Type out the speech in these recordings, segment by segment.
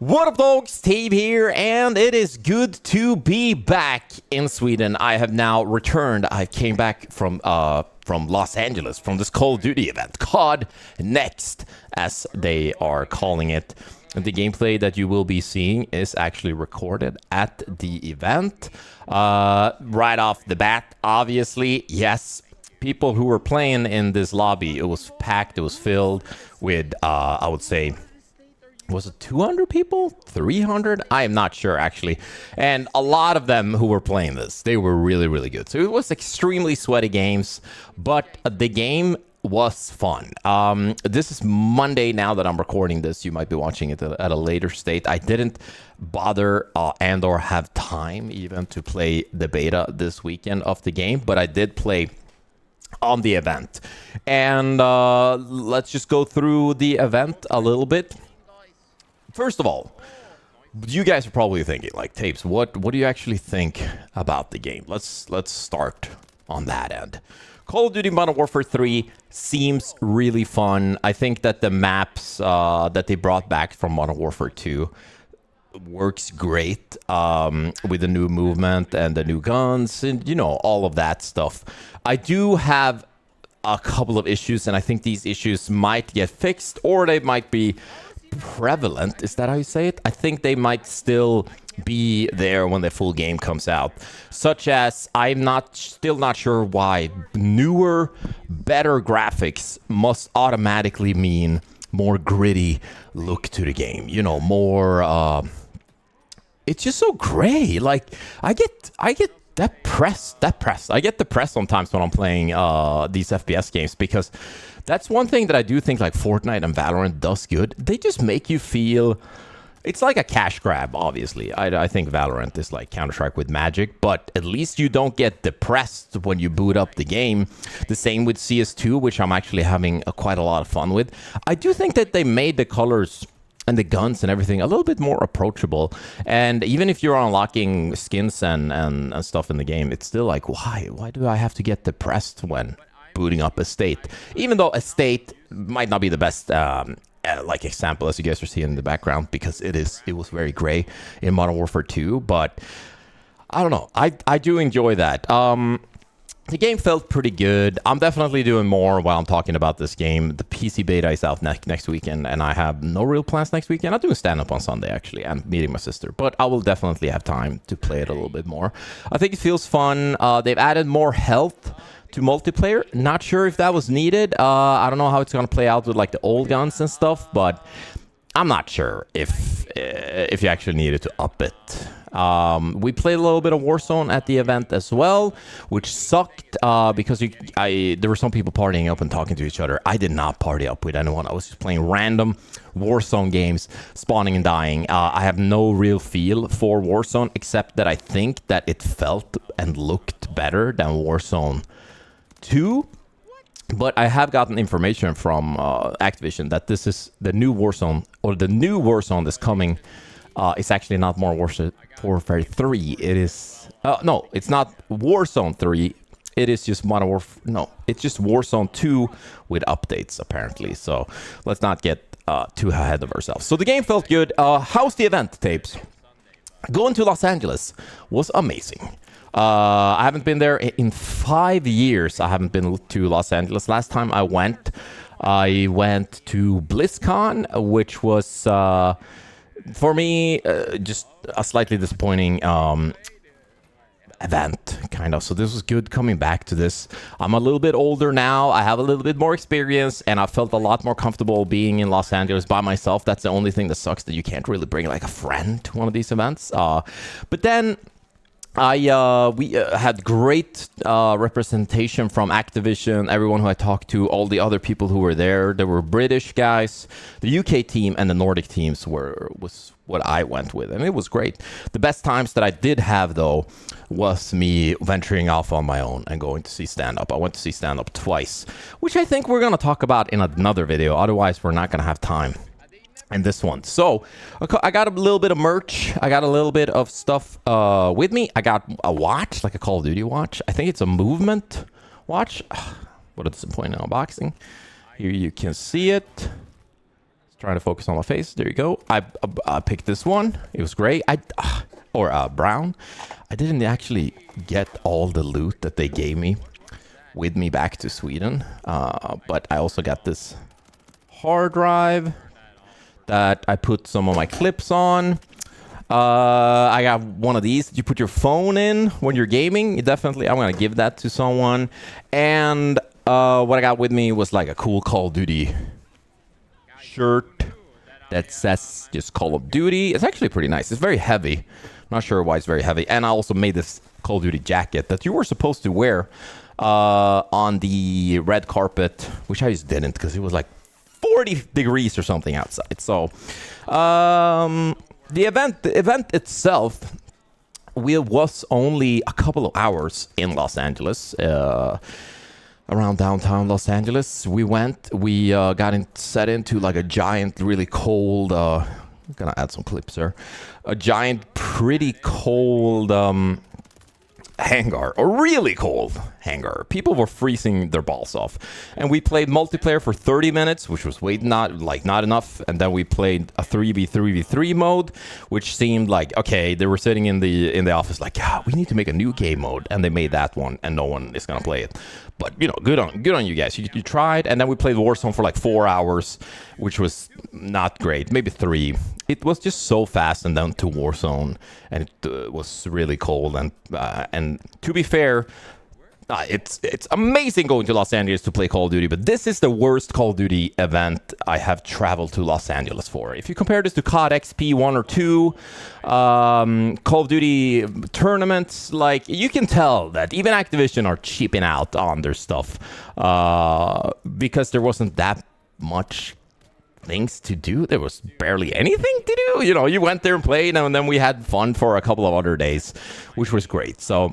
What up, dogs? Steve here, and it is good to be back in Sweden. I have now returned. I came back from Los Angeles, from this Call of Duty event, Cod Next, as they are calling it. And the gameplay that you will be seeing is actually recorded at the event. Right off the bat, obviously, yes, people who were playing in this lobby, it was packed, it was filled with, I would say, was it 200 people? 300? I am not sure, actually. And a lot of them who were playing this, they were really, really good. So it was extremely sweaty games, but the game was fun. This is Monday now that I'm recording this. You might be watching it at a later state. I didn't bother and or have time even to play the beta this weekend of the game, but I did play on the event. And let's just go through the event a little bit. First of all, you guys are probably thinking, like, Tapes, what do you actually think about the game? Let's start on that end. Call of Duty Modern Warfare 3 seems really fun. I think that the maps that they brought back from Modern Warfare 2 works great with the new movement and the new guns and, you know, all of that stuff. I do have a couple of issues, and I think these issues might get fixed, or they might be prevalent. Is that how you say it? I think they might still be there when the full game comes out, such as I'm still not sure why newer, better graphics must automatically mean more gritty look to the game, you know, more it's just so gray. Like I get depressed. I get depressed sometimes when I'm playing these FPS games, because that's one thing that I do think like Fortnite and Valorant does good. They just make you feel... It's like a cash grab, obviously. I think Valorant is like Counter-Strike with magic, but at least you don't get depressed when you boot up the game. The same with CS2, which I'm actually having quite a lot of fun with. I do think that they made the colors and the guns and everything a little bit more approachable. And even if you're unlocking skins and stuff in the game, it's still like, why do I have to get depressed when booting up Estate? Even though Estate might not be the best like example, as you guys are seeing in the background, because it was very gray in Modern Warfare 2, but I don't know. I do enjoy that. The game felt pretty good. I'm definitely doing more while I'm talking about this game. The PC beta is out next weekend, and I have no real plans next weekend. I'm doing stand-up on Sunday, actually, and meeting my sister, but I will definitely have time to play it a little bit more. I think it feels fun. They've added more health to multiplayer. Not sure if that was needed. I don't know how it's going to play out with like the old guns and stuff, but I'm not sure if you actually needed to up it. We played a little bit of Warzone at the event as well, which sucked because there were some people partying up and talking to each other. I did not party up with anyone. I was just playing random Warzone games, spawning and dying. I have no real feel for Warzone, except that I think that it felt and looked better than Warzone 2. But I have gotten information from Activision that this is the new Warzone, or the new Warzone that's coming. It's actually not more Warfare 3. It is... no, it's not Warzone 3. It is just Modern Warfare... No, it's just Warzone 2 with updates, apparently. So let's not get too ahead of ourselves. So the game felt good. How's the event, Tapes? Going to Los Angeles was amazing. I haven't been there in 5 years. I haven't been to Los Angeles. Last time I went to BlizzCon, which was, for me, just a slightly disappointing event, kind of. So this was good coming back to this. I'm a little bit older now. I have a little bit more experience, and I felt a lot more comfortable being in Los Angeles by myself. That's the only thing that sucks, that you can't really bring like a friend to one of these events. But then... we had great representation from Activision, everyone who I talked to, all the other people who were there. There were British guys, the UK team, and the Nordic teams was what I went with, and it was great. The best times that I did have, though, was me venturing off on my own and going to see stand-up. I went to see stand-up twice, which I think we're going to talk about in another video. Otherwise, we're not going to have time in this one. So I got a little bit of merch. I got a little bit of stuff with me. I got a watch, like a Call of Duty watch. I think it's a movement watch. What a disappointing unboxing. Here you can see it. Trying to focus on my face. There you go. I picked this one. It was gray. Or brown. I didn't actually get all the loot that they gave me with me back to Sweden. But I also got this hard drive that I put some of my clips on. I got one of these that you put your phone in when you're gaming. Definitely, I'm gonna give that to someone. And what I got with me was like a cool Call of Duty shirt that says just Call of Duty. It's actually pretty nice. It's very heavy. Not sure why it's very heavy. And I also made this Call of Duty jacket that you were supposed to wear on the red carpet, which I just didn't because it was like 40 degrees or something outside. So the event itself, was only a couple of hours in Los Angeles, around downtown Los Angeles. We got set into like a giant, really cold, I'm gonna add some clips there, a giant, pretty cold hangar, a really cold hangar. People were freezing their balls off, and we played multiplayer for 30 minutes, which was not enough. And then we played a 3v3v3 mode, which seemed like, okay, they were sitting in the office like, yeah, we need to make a new game mode, and they made that one, and no one is gonna play it. But you know, good on you guys. You tried. And then we played Warzone for like 4 hours, which was not great, maybe 3. It was just so fast, and then to Warzone, and it was really cold. And to be fair, it's amazing going to Los Angeles to play Call of Duty, but this is the worst Call of Duty event I have traveled to Los Angeles for. If you compare this to COD XP 1 or 2, Call of Duty tournaments, like, you can tell that even Activision are cheaping out on their stuff because there wasn't that much things to do. There was barely anything to do. You know, you went there and played, and then we had fun for a couple of other days, which was great. So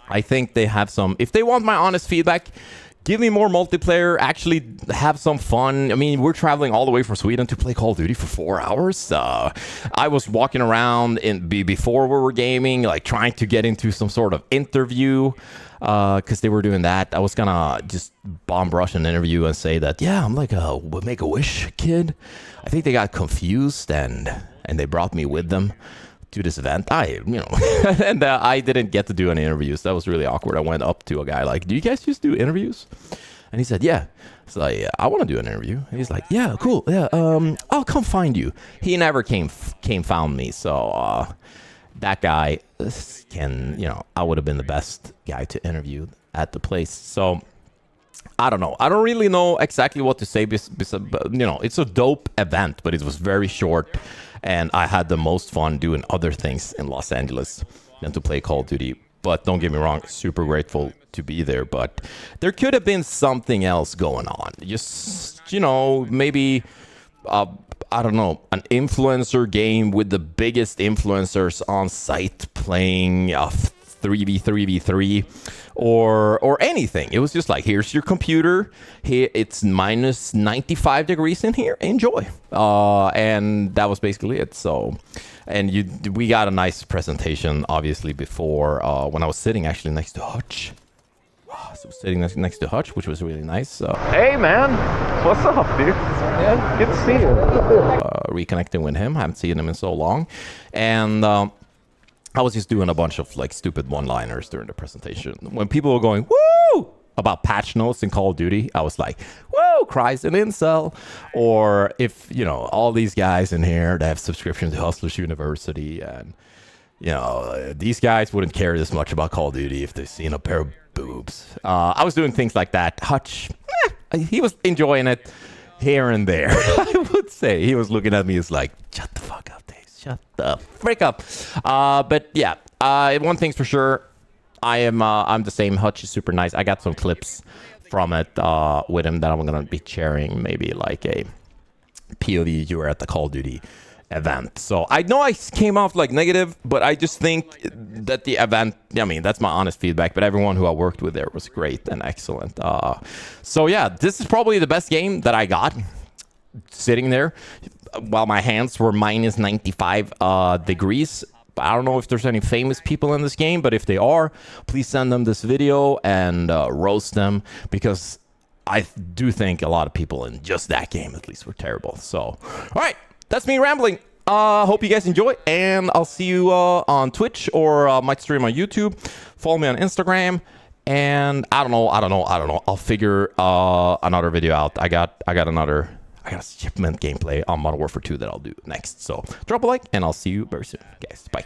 I think they have some, if they want my honest feedback, give me more multiplayer, actually have some fun. I mean, we're traveling all the way from Sweden to play Call of Duty for 4 hours. I was walking around before we were gaming, like trying to get into some sort of interview because they were doing that. I was gonna just bomb rush an interview and say that, yeah, I'm like a Make-A-Wish kid. I think they got confused and they brought me with them to this event. And I didn't get to do any interviews. That was really awkward. I went up to a guy like, do you guys just do interviews? And he said, yeah. So I want to do an interview. And he's like, yeah, cool. Yeah, I'll come find you. He never came found me. So that guy I would have been the best guy to interview at the place. So I don't know. I don't really know exactly what to say. It's a dope event, but it was very short. And I had the most fun doing other things in Los Angeles than to play Call of Duty. But don't get me wrong, super grateful to be there. But there could have been something else going on. Just, maybe, I don't know, an influencer game with the biggest influencers on site playing a 3v3v3 or anything. It was just like, here's your computer. Here it's minus 95 degrees in here. Enjoy. And that was basically it. So, and we got a nice presentation, obviously, before when I was sitting actually next to Hutch. So sitting next to Hutch, which was really nice. Hey, man. What's up, dude? Yeah, good to see you. Reconnecting with him. I haven't seen him in so long. And I was just doing a bunch of like stupid one-liners during the presentation. When people were going, woo, about patch notes in Call of Duty, I was like, woo, cries an incel. Or if, all these guys in here that have subscriptions to Hustlers University, and, these guys wouldn't care this much about Call of Duty if they've seen a pair of boobs. I was doing things like that. Hutch, he was enjoying it here and there. I would say he was looking at me as like, shut the fuck up, Dave. Shut the frick up. But yeah, one thing's for sure. I'm the same. Hutch is super nice. I got some clips from it with him that I'm gonna be sharing, maybe like a POV you were at the Call of Duty event. So I know I came off like negative, but I just think that the event, that's my honest feedback, but everyone who I worked with there was great and excellent. So yeah, this is probably the best game that I got sitting there while my hands were minus 95 degrees. I don't know if there's any famous people in this game, but if they are, please send them this video and roast them, because I do think a lot of people in just that game, at least, were terrible. So, all right, that's me rambling. Hope you guys enjoy, and I'll see you on Twitch or might stream on YouTube. Follow me on Instagram, and I don't know. I'll figure another video out. I got a shipment gameplay on Modern Warfare 2 that I'll do next. So drop a like, and I'll see you very soon, guys. Bye.